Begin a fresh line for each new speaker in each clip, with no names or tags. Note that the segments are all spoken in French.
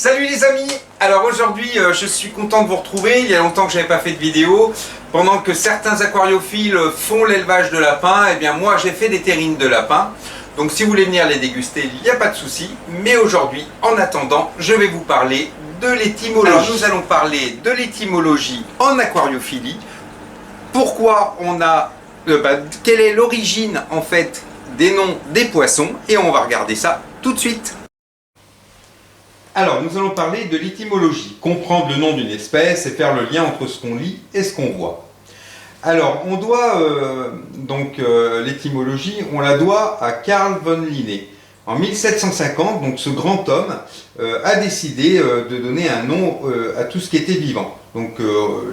Salut les amis! Alors aujourd'hui je suis content de vous retrouver, il y a longtemps que je n'avais pas fait de vidéo. Pendant que certains aquariophiles font l'élevage de lapins, et bien moi j'ai fait des terrines de lapins. Donc si vous voulez venir les déguster, il n'y a pas de souci. Mais aujourd'hui, en attendant, je vais vous parler de l'étymologie. Alors nous allons parler de l'étymologie en aquariophilie. Pourquoi on a... quelle est l'origine en fait des noms des poissons, et on va regarder ça tout de suite. Alors, nous allons parler de l'étymologie, comprendre le nom d'une espèce et faire le lien entre ce qu'on lit et ce qu'on voit. Alors, on doit, l'étymologie, on la doit à Carl von Linné. En 1750, donc ce grand homme a décidé de donner un nom à tout ce qui était vivant. Donc,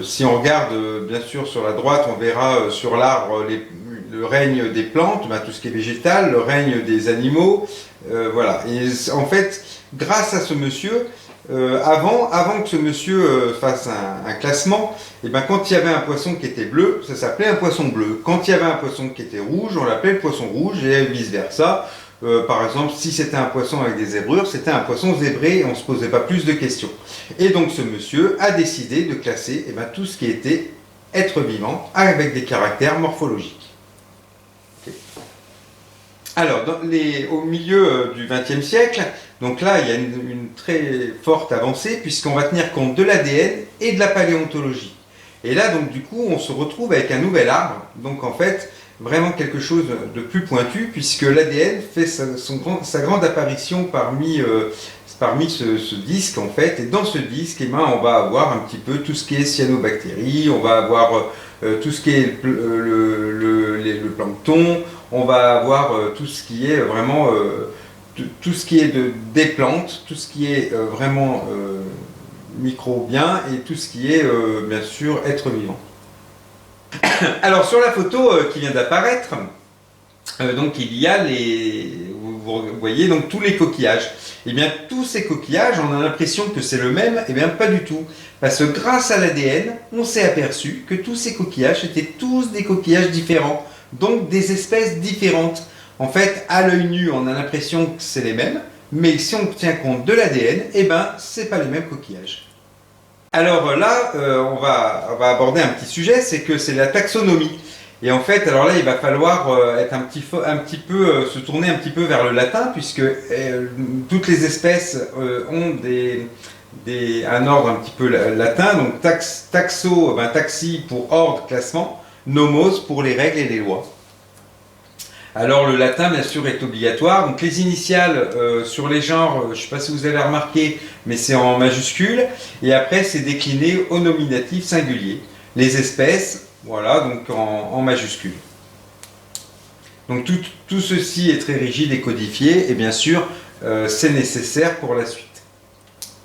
si on regarde bien sûr sur la droite, on verra sur l'arbre le règne des plantes, tout ce qui est végétal, le règne des animaux, voilà. Et en fait, grâce à ce monsieur, avant que ce monsieur fasse un classement, et quand il y avait un poisson qui était bleu, ça s'appelait un poisson bleu. Quand il y avait un poisson qui était rouge, on l'appelait le poisson rouge, et vice versa. Par exemple, si c'était un poisson avec des zébrures, c'était un poisson zébré, et on ne se posait pas plus de questions. Et donc ce monsieur a décidé de classer tout ce qui était être vivant avec des caractères morphologiques. Alors, au milieu du XXe siècle, donc là, il y a une très forte avancée, puisqu'on va tenir compte de l'ADN et de la paléontologie. Et là, donc, du coup, on se retrouve avec un nouvel arbre, donc en fait, vraiment quelque chose de plus pointu, puisque l'ADN fait sa grande apparition parmi ce disque, en fait. Et dans ce disque, on va avoir un petit peu tout ce qui est cyanobactéries, on va avoir tout ce qui est le plancton, on va avoir tout ce qui est vraiment tout ce qui est des plantes, tout ce qui est vraiment microbien et tout ce qui est bien sûr être vivant. Alors sur la photo qui vient d'apparaître, donc il y a vous voyez donc tous les coquillages. Et bien tous ces coquillages, on a l'impression que c'est le même, et bien pas du tout. Parce que grâce à l'ADN, on s'est aperçu que tous ces coquillages étaient tous des coquillages différents. Donc des espèces différentes. En fait, à l'œil nu, on a l'impression que c'est les mêmes, mais si on tient compte de l'ADN, c'est pas les mêmes coquillages. Alors là, on va aborder un petit sujet, c'est que c'est la taxonomie. Et en fait, alors là, il va falloir être se tourner un petit peu vers le latin, puisque toutes les espèces ont un ordre un petit peu latin. Donc taxi pour ordre, classement. Nomos pour les règles et les lois. Alors le latin bien sûr est obligatoire, donc les initiales sur les genres, je ne sais pas si vous avez remarqué, mais c'est en majuscule, et après c'est décliné au nominatif singulier. Les espèces, voilà, donc en majuscule. Donc tout ceci est très rigide et codifié, et bien sûr c'est nécessaire pour la suite.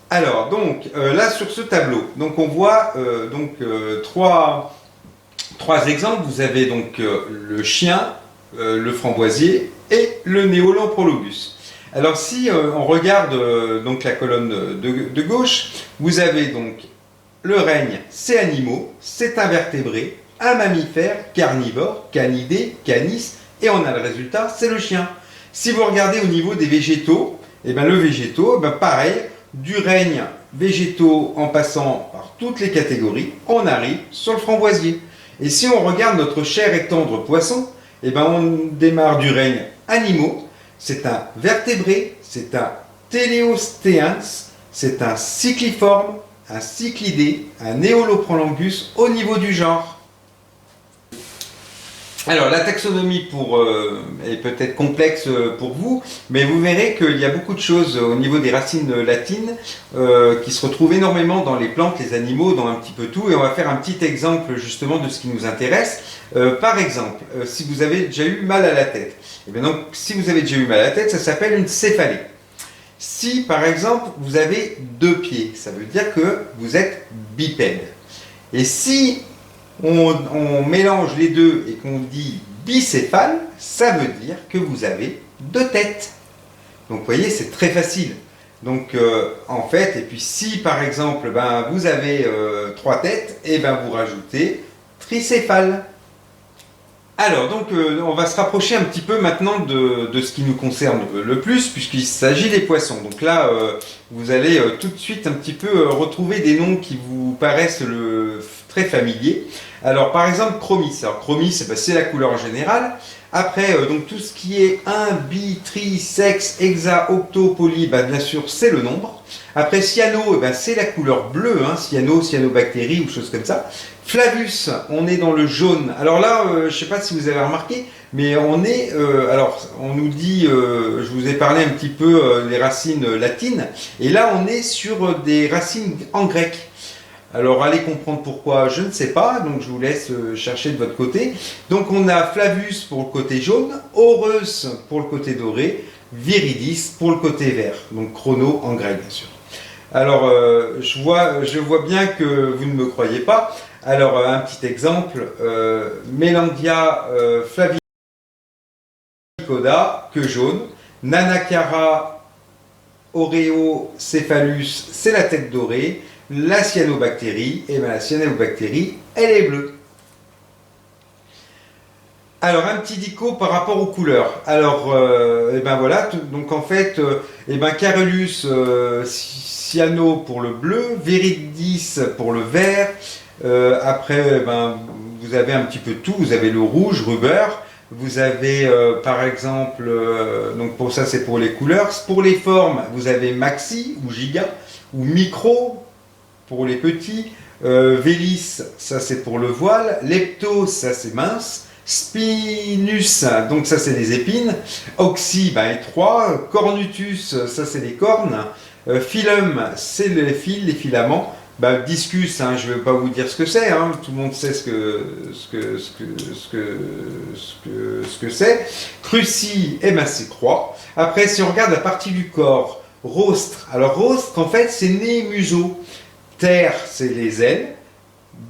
Alors donc là sur ce tableau, donc on voit trois exemples. Vous avez donc le chien, le framboisier et le Neolamprologus. Alors si on regarde donc la colonne de gauche, vous avez donc le règne, c'est animaux, c'est invertébré, un mammifère, carnivore, canidé, canis, et on a le résultat, c'est le chien. Si vous regardez au niveau des végétaux, le végétaux, pareil, du règne végétaux en passant par toutes les catégories, on arrive sur le framboisier. Et si on regarde notre cher et tendre poisson, on démarre du règne animaux, c'est un vertébré, c'est un téléostéens, c'est un cycliforme, un cyclidé, un Neolamprologus au niveau du genre. Alors la taxonomie est peut-être complexe pour vous, mais vous verrez qu'il y a beaucoup de choses au niveau des racines latines qui se retrouvent énormément dans les plantes, les animaux, dans un petit peu tout, et on va faire un petit exemple justement de ce qui nous intéresse. Par exemple, si vous avez déjà eu mal à la tête, si vous avez déjà eu mal à la tête, ça s'appelle une céphalée. Si par exemple vous avez deux pieds, ça veut dire que vous êtes bipède. Et si on mélange les deux et qu'on dit bicéphale, ça veut dire que vous avez deux têtes. Donc vous voyez, c'est très facile. Donc en fait, et puis si par exemple vous avez trois têtes, vous rajoutez tricéphale. Alors, donc, on va se rapprocher un petit peu maintenant de ce qui nous concerne le plus, puisqu'il s'agit des poissons. Donc là, vous allez tout de suite un petit peu retrouver des noms qui vous paraissent très familiers. Alors, par exemple, chromis. Alors, chromis, c'est la couleur générale. Après, donc tout ce qui est 1, bi, tri, sex, hexa, octo, poly, bien sûr, c'est le nombre. Après, cyano, c'est la couleur bleue, hein, cyanobactéries ou choses comme ça. Flavus, on est dans le jaune. Alors là, je ne sais pas si vous avez remarqué, mais on est, alors on nous dit, je vous ai parlé un petit peu des racines latines, et là on est sur des racines en grec. Alors allez comprendre pourquoi, je ne sais pas, donc je vous laisse chercher de votre côté. Donc on a Flavus pour le côté jaune, Aureus pour le côté doré, Viridis pour le côté vert, donc chrono en grec bien sûr. Alors je vois bien que vous ne me croyez pas. Alors un petit exemple, Melandia flavicoda, queue jaune, Nanacara oreocephalus, c'est la tête dorée. La cyanobactérie, la cyanobactérie, elle est bleue. Alors un petit dico par rapport aux couleurs. Alors voilà, donc en fait, Carolus cyano pour le bleu, Viridis pour le vert. Après, vous avez un petit peu tout. Vous avez le rouge, rubber. Vous avez par exemple, donc pour ça c'est pour les couleurs. Pour les formes, vous avez maxi ou giga ou micro pour les petits. Vélis, ça c'est pour le voile. Lepto, ça c'est mince. Spinus, donc ça c'est les épines. Oxy, étroit. Cornutus, ça c'est les cornes. Phylum, c'est les fils, les filaments. Discus, je ne vais pas vous dire ce que c'est, tout le monde sait ce que c'est. Cruci, c'est croix. Après, si on regarde la partie du corps, rostre. Alors rostre, en fait, c'est nez et museau. Terre, c'est les ailes.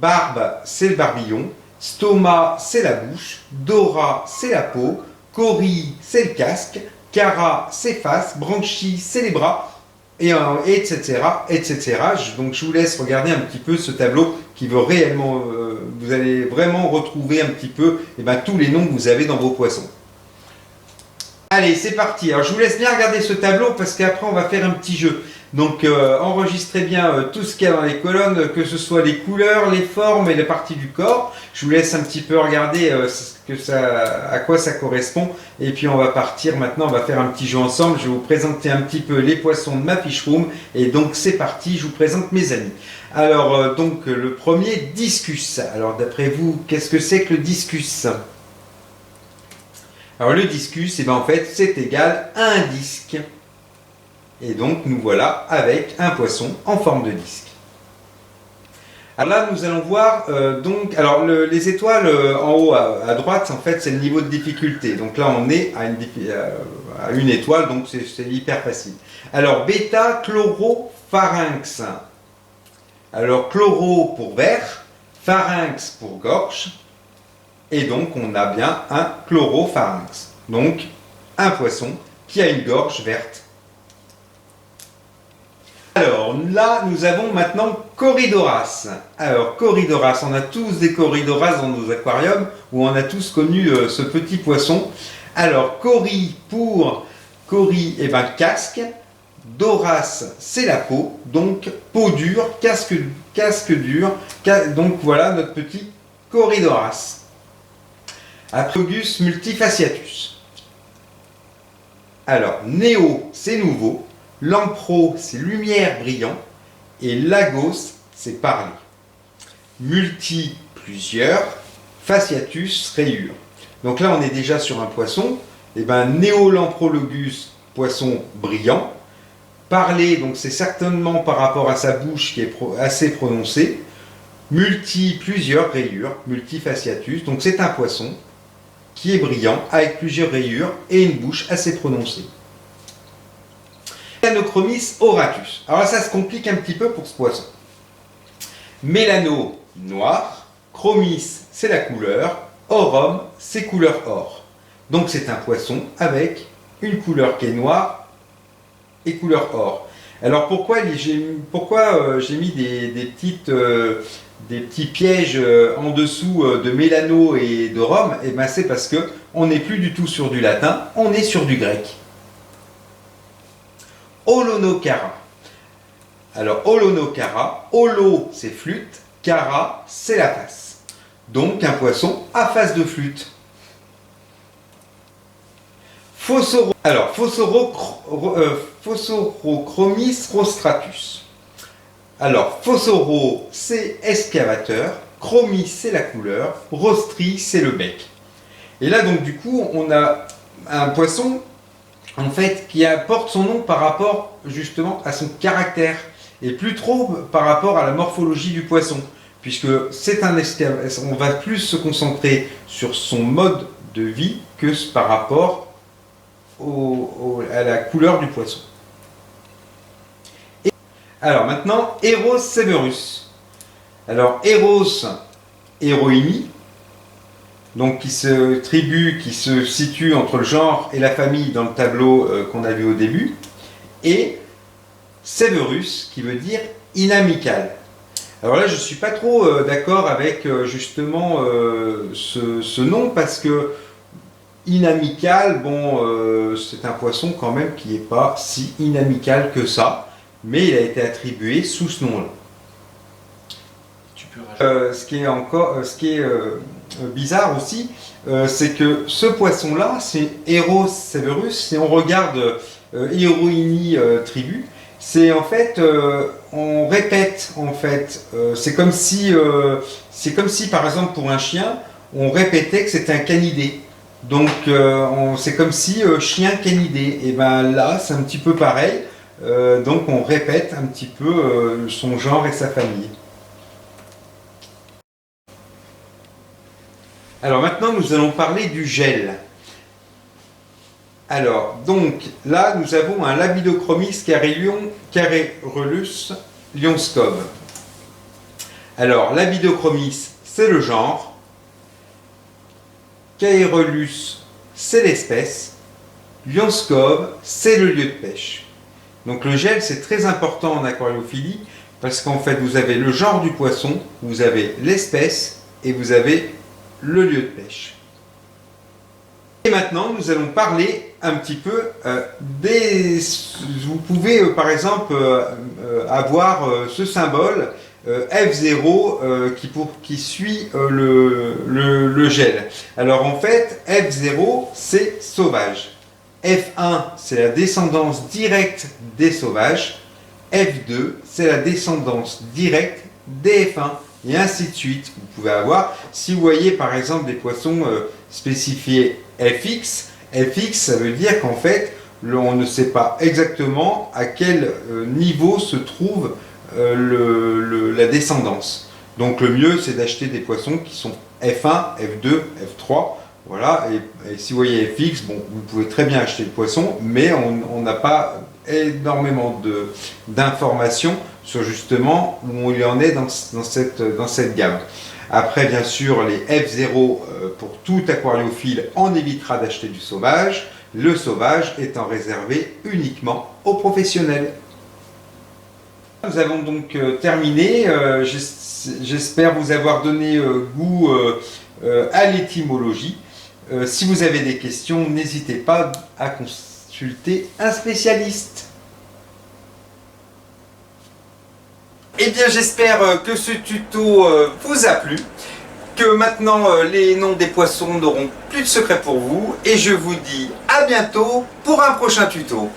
Barbe, c'est le barbillon. Stoma, c'est la bouche. Dora, c'est la peau. Cori, c'est le casque. Cara, c'est face. Branchi, c'est les bras. Et etc. Donc je vous laisse regarder un petit peu ce tableau qui veut réellement, vous allez vraiment retrouver un petit peu tous les noms que vous avez dans vos poissons. Allez, c'est parti. Alors je vous laisse bien regarder ce tableau parce qu'après on va faire un petit jeu. Donc enregistrez bien tout ce qu'il y a dans les colonnes, que ce soit les couleurs, les formes et les parties du corps. Je vous laisse un petit peu regarder à quoi ça correspond. Et puis on va partir maintenant, on va faire un petit jeu ensemble. Je vais vous présenter un petit peu les poissons de ma fiche room. Et donc c'est parti, je vous présente mes amis. Alors donc le premier, discus. Alors d'après vous, qu'est-ce que c'est que le discus ? Alors le discus, en fait c'est égal à un disque. Et donc nous voilà avec un poisson en forme de disque. Alors là nous allons voir les étoiles en haut à droite, en fait c'est le niveau de difficulté. Donc là on est à une étoile, donc c'est hyper facile. Alors bêta chloropharynx. Alors chloro pour vert, pharynx pour gorge. Et donc on a bien un chloropharynx. Donc un poisson qui a une gorge verte. Alors là, nous avons maintenant Corydoras. Alors Corydoras, on a tous des Corydoras dans nos aquariums, où on a tous connu ce petit poisson. Alors Cory pour Cory, casque. Doras, c'est la peau, donc peau dure, casque dur. Donc voilà notre petit Corydoras. Aprogus multifasciatus. Alors Néo, c'est nouveau. Lampro, c'est lumière brillant. Et Lagos, c'est parler. Multi, plusieurs. Fasciatus, rayure. Donc là, on est déjà sur un poisson. Néolamprologus, poisson brillant. Parler, donc c'est certainement par rapport à sa bouche qui est assez prononcée. Multi, plusieurs rayures. Multifasciatus. Donc c'est un poisson qui est brillant avec plusieurs rayures et une bouche assez prononcée. Mélanochromis auratus. Alors là, ça se complique un petit peu pour ce poisson. Mélano, noir. Chromis, c'est la couleur. Aurum, c'est couleur or. Donc c'est un poisson avec une couleur qui est noire et couleur or. Alors pourquoi j'ai mis des des petits pièges en dessous de Mélano et de Rome, et ben c'est parce que on n'est plus du tout sur du latin, on est sur du grec. Holonochara. Alors holonochara, holo c'est flûte, chara c'est la face. Donc un poisson à face de flûte. Alors Phosphorochromis rostratus. Alors Phosphoro c'est excavateur, chromis c'est la couleur, rostri c'est le bec. Et là donc du coup on a un poisson en fait qui apporte son nom par rapport justement à son caractère et plus trop par rapport à la morphologie du poisson, puisque c'est un excavateur, on va plus se concentrer sur son mode de vie que par rapport à la couleur du poisson. Alors maintenant, Eros severus. Alors Eros, Héroïnie, donc qui se situe entre le genre et la famille dans le tableau qu'on a vu au début, et Severus qui veut dire inamical. Alors là je ne suis pas trop d'accord avec justement ce nom, parce que inamical, bon c'est un poisson quand même qui n'est pas si inamical que ça, mais il a été attribué sous ce nom-là. Ce qui est bizarre aussi, c'est que ce poisson-là, c'est Eros severus. Si on regarde Héroïnie tribu, c'est en fait, on répète en fait. C'est comme si par exemple pour un chien, on répétait que c'était un canidé. Donc c'est comme si chien canidé. Et ben là, c'est un petit peu pareil. Donc on répète un petit peu son genre et sa famille. Alors maintenant nous allons parler du gel. Alors donc là nous avons un Labidochromis carerellus lionscob. Alors Labidochromis c'est le genre, Caerellus c'est l'espèce, lionscob c'est le lieu de pêche. Donc le gel c'est très important en aquariophilie, parce qu'en fait vous avez le genre du poisson, vous avez l'espèce et vous avez le lieu de pêche. Et maintenant nous allons parler un petit peu vous pouvez par exemple avoir ce symbole F0 qui suit le gel. Alors en fait F0 c'est sauvage, F1 c'est la descendance directe des sauvages, F2 c'est la descendance directe des F1, et ainsi de suite. Vous pouvez avoir, si vous voyez par exemple des poissons spécifiés FX, FX ça veut dire qu'en fait on ne sait pas exactement à quel niveau se trouve la descendance. Donc le mieux c'est d'acheter des poissons qui sont F1, F2, F3. Voilà, et si vous voyez FX, bon, vous pouvez très bien acheter le poisson, mais on n'a pas énormément d'informations sur justement où il en est dans cette gamme. Après, bien sûr, les F0, pour tout aquariophile, on évitera d'acheter du sauvage, le sauvage étant réservé uniquement aux professionnels. Nous avons donc terminé. J'espère vous avoir donné goût à l'étymologie. Si vous avez des questions, n'hésitez pas à consulter un spécialiste. Eh bien, j'espère que ce tuto vous a plu, que maintenant les noms des poissons n'auront plus de secret pour vous, et je vous dis à bientôt pour un prochain tuto.